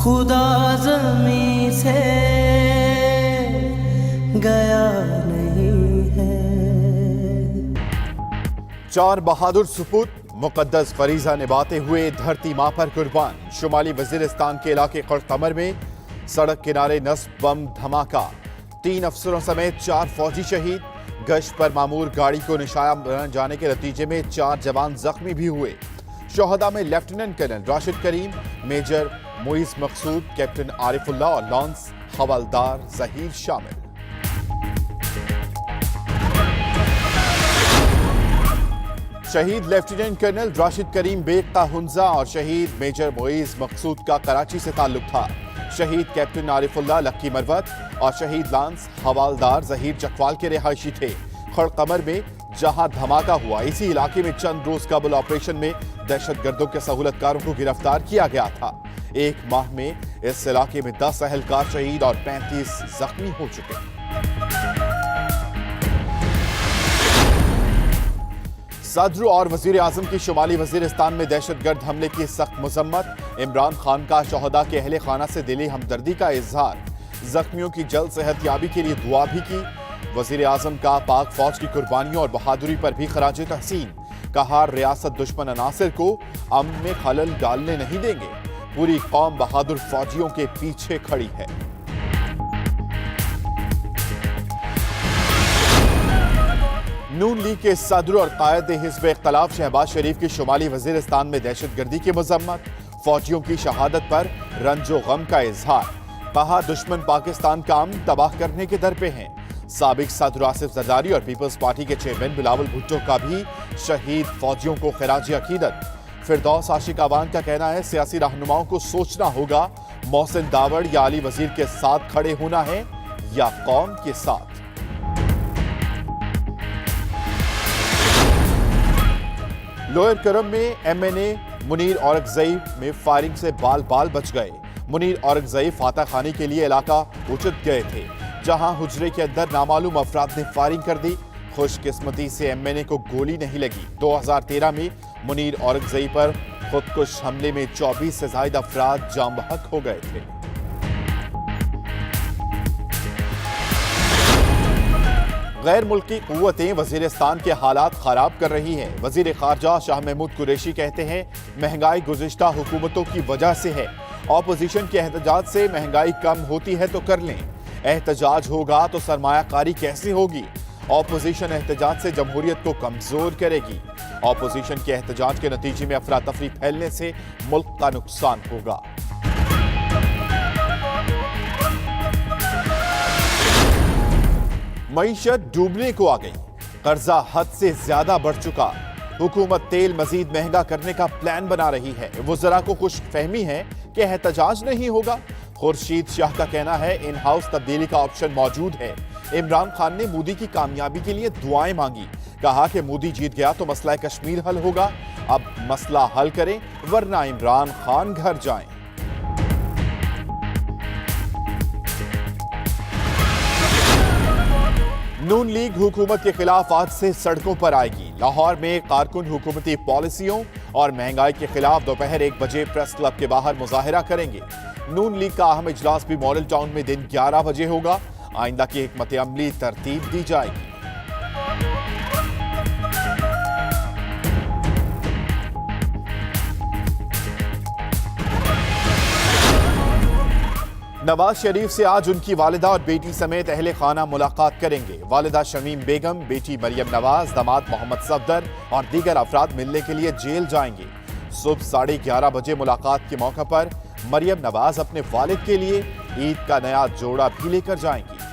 खुदा ज़मीं से गया नहीं है। 4 बहादुर सपूत मुकद्दस फरीजा निभाते हुए धरती मां पर कुर्बान। शुमाली वजीरिस्तान के इलाके कमर में सड़क किनारे नस्ब बम धमाका, 3 अफसरों समेत 4 फौजी शहीद। गश्त पर मामूर गाड़ी को निशाना बनाए जाने के नतीजे में 4 जवान जख्मी भी हुए। शोहदा में लेफ्टिनेंट कर्नल राशिद करीम, मेजर मुइज मकसूद, कैप्टन आरिफुल्लाह और लॉन्स हवलदार जहीर शामिल। शहीद लेफ्टिनेंट कर्नल राशिद करीम बेग का हुंजा और शहीद मेजर मुइज मकसूद का कराची से ताल्लुक था। शहीद कैप्टन आरिफुल्लाह लक्की मरवत और शहीद लॉन्स हवलदार जहीर चकवाल के रिहायशी थे। खड़कमर में जहां धमाका हुआ, इसी इलाके में चंद रोज कबल ऑपरेशन में दहशतगर्दों के सहूलतकारों को गिरफ्तार किया गया था। 1 माह में इस इलाके में 10 अहलकार शहीद और 35 जख्मी हो चुके। सदर और वजीर आजम की शुमाली वजीरिस्तान में दहशतगर्द हमले की सख्त मजम्मत। इमरान खान का शोहदा के अहले खाना से दिली हमदर्दी का इजहार। जख्मियों की जल्द सेहतयाबी के लिए दुआ भी की। वजीर आजम का पाक फौज की कुर्बानियों और बहादुरी पर भी खराज तहसीन। कहा, रियासत दुश्मन अनासिर को अमन में खलल डालने नहीं देंगे। पूरी कौम बहादुर फौजियों के पीछे खड़ी है। नून लीग के सदर और कायद हिज़्ब इख्तिलाफ शहबाज शरीफ की शुमाली वजीरिस्तान में दहशतगर्दी की मजम्मत। फौजियों की शहादत पर रंजो गम का इजहार। कहा, दुश्मन पाकिस्तान का अमन तबाह करने के दर पे हैं। साबिक सदर आसिफ जरदारी और पीपल्स पार्टी के चेयरमैन बिलावल भुट्टो का भी शहीद फौजियों को खिराज अकीदत। फिरदौस आशिक अवान का कहना है, सियासी रहनुमाओं को सोचना होगा मोहसिन दावड़ या अली वजीर के साथ खड़े होना है या कौम के साथ। लोअर करम में एमएनए मुनीर औरंगज़ई में फायरिंग से बाल बाल बच गए। मुनीर औरंगज़ई फाता खानी के लिए इलाका उचट गए थे, जहां हुजरे के अंदर नामालूम अफराद ने फायरिंग कर दी। खुशकिस्मती से एमएनए को गोली नहीं लगी। 2013 में मुनीर औरंगज़ई पर खुदकुश हमले में 24 से ज्यादा अफराद जाम बहक हो गए थे। गैर मुल्की कुव्वतें वजीरिस्तान के हालात खराब कर रही हैं। वजीर खारजा शाह महमूद कुरैशी कहते हैं, महंगाई गुज़िश्ता हुकूमतों की वजह से है। ऑपोजिशन के एहतजाज से महंगाई कम होती है तो कर लें, एहतजाज होगा तो सरमायाकारी कैसे होगी। ऑपोजिशन एहतजाज से जमहूरियत को कमजोर करेगी। ऑपोजिशन के एहतजाज के नतीजे में अफरा तफरी फैलने से मुल्क का नुकसान होगा। मईशत डूबने को आ गई, कर्जा हद से ज्यादा बढ़ चुका। हुकूमत तेल मजीद महंगा करने का प्लान बना रही है। वज़रा को खुशफहमी है कि एहतजाज नहीं होगा। खुर्शीद शाह का कहना है, इन हाउस तब्दीली का ऑप्शन मौजूद है। इमरान खान ने मोदी की कामयाबी के लिए दुआएं मांगी। कहा कि मोदी जीत गया तो मसला कश्मीर हल होगा। अब मसला हल करें वरना इमरान खान घर जाएं। नून लीग हुकूमत के खिलाफ आज से सड़कों पर आएगी। लाहौर में कारकुन हुकूमती पॉलिसियों और महंगाई के खिलाफ दोपहर 1 बजे प्रेस क्लब के बाहर मुजाहिरा करेंगे। नून लीग का अहम इजलास भी मॉडल टाउन में दिन 11 बजे होगा। आइंदा की हिकमत अमली तरतीब दी जाएगी। नवाज शरीफ से आज उनकी वालिदा और बेटी समेत अहले खाना मुलाकात करेंगे। वालिदा शमीम बेगम, बेटी मरियम नवाज, दामाद मोहम्मद सफदर और दीगर अफराद मिलने के लिए जेल जाएंगे। सुबह 11:30 बजे मुलाकात के मौके पर मरियम नवाज अपने वालिद के लिए ईद का नया जोड़ा भी लेकर जाएंगी।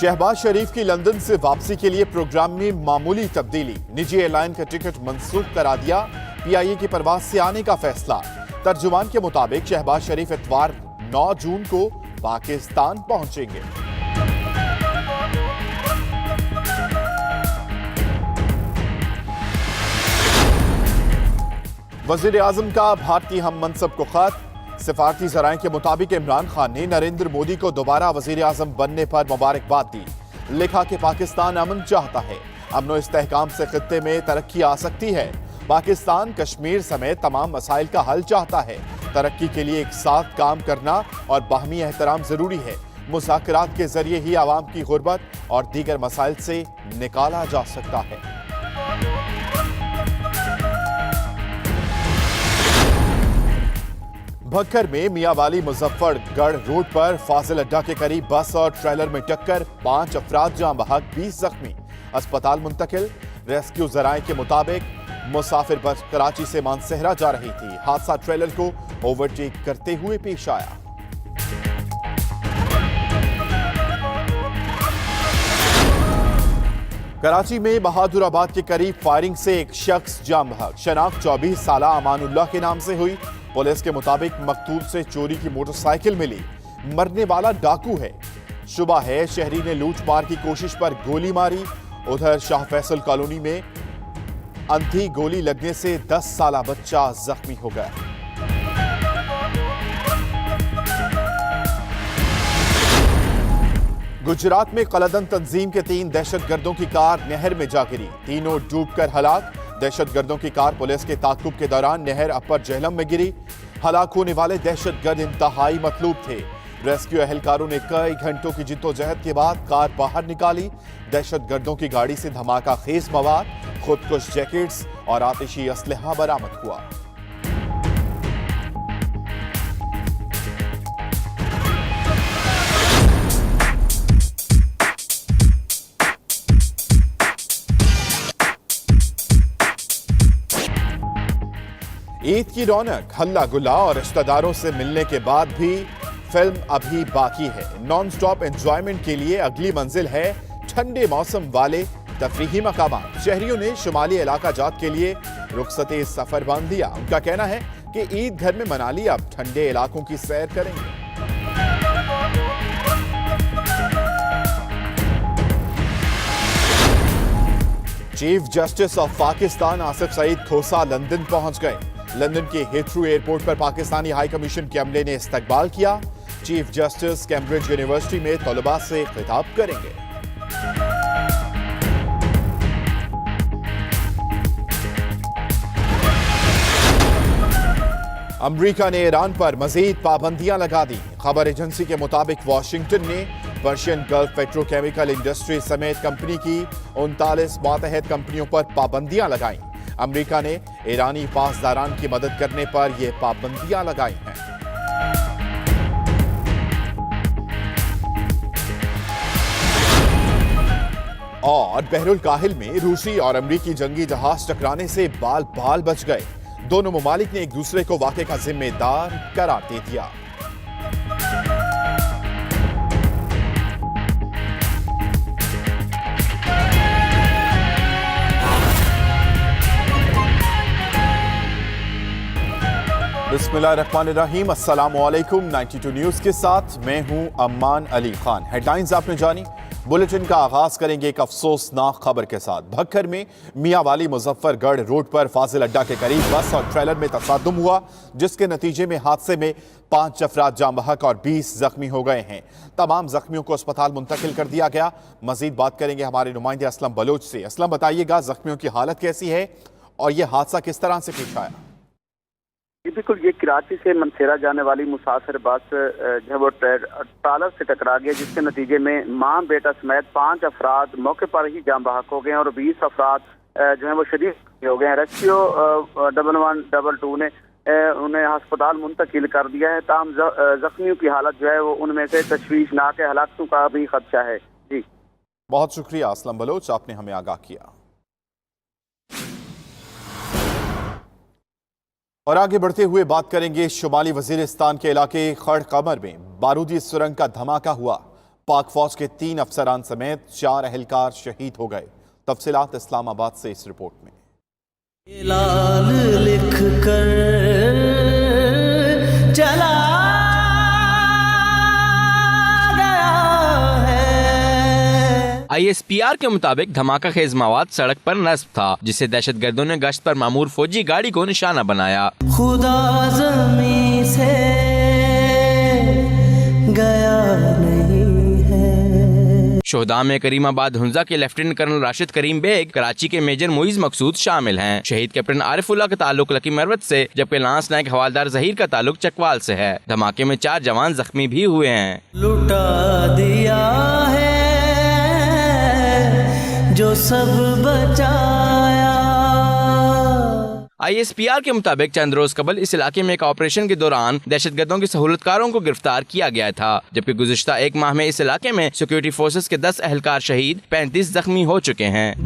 शहबाज शरीफ की लंदन से वापसी के लिए प्रोग्राम में मामूली तब्दीली। निजी एयरलाइन का टिकट मंसूख करा दिया। पीआईए की परवाज से आने का फैसला। तर्जुमान के मुताबिक शहबाज शरीफ इतवार 9 जून को पाकिस्तान पहुंचेंगे। वजीर आजम का भारतीय हम मनसब को खत। सिफारती जराए के मुताबिक इमरान खान ने नरेंद्र मोदी को दोबारा वजीर आजम बनने पर मुबारकबाद दी। लिखा कि पाकिस्तान अमन चाहता है अमनो इस्तेहकाम से खित्ते में तरक्की आ सकती है। पाकिस्तान कश्मीर समेत तमाम मसाइल का हल चाहता है। तरक्की के लिए एक साथ काम करना और बाहमी एहतराम जरूरी है। मुज़ाकरात के जरिए ही आवाम की गुर्बत और दीगर मसाइल से निकाला जा सकता है। भक्कर में मियांवाली मुजफ्फरगढ़ रोड पर फाजिल अड्डा के करीब बस और ट्रेलर में टक्कर, 5 अफराद जाँ बहक, 20 जख्मी, अस्पताल मुंतकिल। रेस्क्यू जराए के मुताबिक मुसाफिर बस कराची से मानसहरा जा रही थी। हादसा ट्रेलर को ओवरटेक करते हुए पेश आया। कराची में बहादुराबाद के करीब फायरिंग से एक शख्स जाँ बहक। शनाख्त 24 साला अमानुल्लाह के नाम से हुई। पुलिस के मुताबिक मकतूल से चोरी की मोटरसाइकिल मिली। मरने वाला डाकू है। शुबा है शहरी ने लूटमार की कोशिश पर गोली मारी। उधर शाह फैसल कॉलोनी में अंधी गोली लगने से 10 साला बच्चा जख्मी हो गया। गुजरात में कलदन तंजीम के 3 दहशतगर्दों की कार नहर में जा गिरी। तीनों डूबकर हलाक। दहशतगर्दों की कार पुलिस के ताकुब के दौरान नहर अपर जहलम में गिरी। हलाक होने वाले दहशतगर्द इंतहाई मतलूब थे। रेस्क्यू एहलकारों ने कई घंटों की जिद्दोजहद के बाद कार बाहर निकाली। दहशतगर्दों की गाड़ी से धमाका खेज मवाद, खुदकुश जैकेट्स और आतिशी असलहा बरामद हुआ। ईद की रौनक, हल्ला गुल्ला और रिश्तेदारों से मिलने के बाद भी फिल्म अभी बाकी है। नॉन स्टॉप एंजॉयमेंट के लिए अगली मंजिल है ठंडे मौसम वाले तफरीही मकामात। शहरियों ने शुमाली इलाका जात के लिए रुखसते सफर बांध दिया। उनका कहना है कि ईद घर में मना ली, अब ठंडे इलाकों की सैर करेंगे। Chief justice of Pakistan Asif Saeed Khosa London पहुंच गए। लंदन के हीथ्रू एयरपोर्ट पर पाकिस्तानी हाई कमीशन के अमले ने इस्तकबाल किया। चीफ जस्टिस कैम्ब्रिज यूनिवर्सिटी में तलबा से खिताब करेंगे। अमेरिका ने ईरान पर मजीद पाबंदियां लगा दी। खबर एजेंसी के मुताबिक वाशिंगटन ने पर्शियन गल्फ पेट्रोकेमिकल इंडस्ट्री समेत कंपनी की 39 मातहत कंपनियों पर पाबंदियां लगाई। अमेरिका ने ईरानी पासदारान की मदद करने पर यह पाबंदियां लगाई हैं। और बहरुल काहिल में रूसी और अमेरिकी जंगी जहाज टकराने से बाल बाल बच गए। दोनों ममालिक ने एक दूसरे को वाक़े का जिम्मेदार करार दे दिया। बिस्मिल्लाहिर्रहमानिर्रहीम, अस्सलामुअलैकुम। 92 न्यूज़ के साथ मैं हूं अम्मान अली खान। हेडलाइंस आपने जानी। बुलेटिन का आगाज करेंगे एक अफसोसनाक खबर के साथ। भक्कर में मियांवाली मुजफ्फरगढ़ रोड पर फाजिल अड्डा के करीब बस और ट्रेलर में तसादुम हुआ, जिसके नतीजे में हादसे में 5 अफराद जाँ बहक और 20 जख्मी हो गए हैं। तमाम जख्मियों को अस्पताल मुंतकिल कर दिया गया। मजीद बात करेंगे हमारे नुमाइंदे असलम बलोच से। असलम, बताइएगा जख्मियों की हालत कैसी है और यह हादसा किस तरह से पेश आया? बिल्कुल, ये कराची से मनसेरा जाने वाली मुसाफिर बस जो है वो ट्रालर से टकरा गया, जिसके नतीजे में मां बेटा समेत 5 अफराद मौके पर ही जाँ बहक हो गए और 20 अफराद जो है वो शदीद हो गए हैं। रेस्क्यू 1112 ने उन्हें अस्पताल मुंतकिल कर दिया है। ताम जख्मियों की हालत जो है वो उनमें से तशवीशनाक है, हलाकतों का भी खदशा है। जी, बहुत शुक्रिया असलम बलोच, आपने हमें आगाह किया। और आगे बढ़ते हुए बात करेंगे शुमाली वजीरिस्तान के इलाके खड़ कमर में बारूदी सुरंग का धमाका हुआ। पाक फौज के 3 अफसरान समेत 4 एहलकार शहीद हो गए। तफसीलात इस्लामाबाद से इस रिपोर्ट में। लाल लिख कर चला ISPR के मुताबिक धमाका खेज मवाद सड़क पर नस्ब था, जिसे दहशतगर्दों ने गश्त पर मामूर फौजी गाड़ी को निशाना बनाया। खुदा ज़मीं से गया नहीं है। शोहदा में करीमाबाद हुंजा के लेफ्टिनेंट कर्नल राशिद करीम बेग, कराची के मेजर मुइज मकसूद शामिल हैं। शहीद कैप्टन आरिफुल्लाह का ताल्लुक लकी मरवत से, जबकि लांस नायक हवालदार जहीर का ताल्लुक चकवाल से है। धमाके में 4 जवान जख्मी भी हुए हैं। लुटा दिया है जो सब बचाया। ISPR के मुताबिक चंद रोज कबल इस इलाके में एक ऑपरेशन के दौरान दहशतगर्दों के सहूलतकारों को गिरफ्तार किया गया था, जबकि गुज़िश्ता 1 माह में इस इलाके में सिक्योरिटी फोर्सेस के 10 एहलकार शहीद, 35 जख्मी हो चुके हैं।